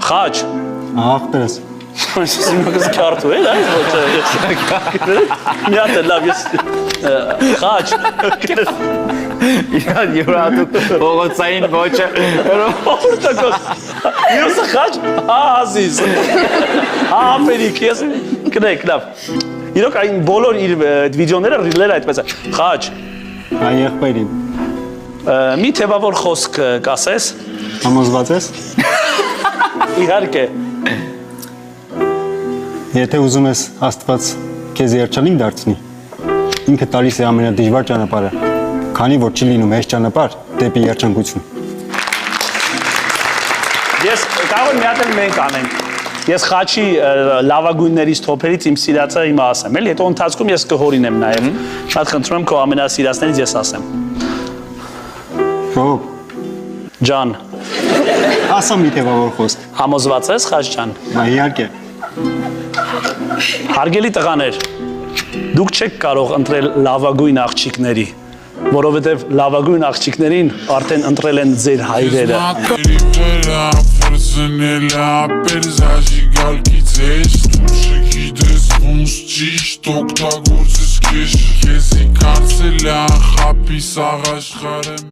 Խաչ։ Ախտես։ Սիմակս քարտու է, այս ոչը։ Մի հատ լավ ես խաչ։ Իրան յուրատուկ փողոցային ոչը։ Օրտակոս։ Յոսը խաչ, ազիզ։ Ապերիկ ես կնեք լավ։ Իրոք այն բոլոր իր վիդեոները ռիլերը այդպես է։ Խաչ։ Այ եղբայրին։ Մի թեվավոր խոսք կասես։ Համոզված ես։ Իհարկե։ Եթե ուզում ես Աստված քեզ երջանիկ դարձնի, ինքը տալիս է ամենադժվար ճանապարհը, քանի որ չի լինում հեշտ ճանապարհ դեպի երջանկություն։ Ես կարող եմ մի հատ էլ մենք անենք։ Ես խաչի լավագույններից թոփերից իմ սիրածը հիմա ասեմ, էլի, հետո ընթացքում ես կհորինեմ նաև։ Շատ խնդրում եմ քո ամենասիրածներից ես ասեմ։ Ո՞վ։ Ջան, Ասա մի թեվավոր խոսք։ համոզված ես խաչ ջան։ Իհարկե։ Հարգելի տղաներ, դուք չեք կարող ընտրել լավագույն աղջիկների, որովհետև լավագույն աղջիկներին արդեն ընտրել են ձեր հայրերը։ Ճիշտ օգտագործես քեզ, քեզի կարծել է խապի սաղաշխարը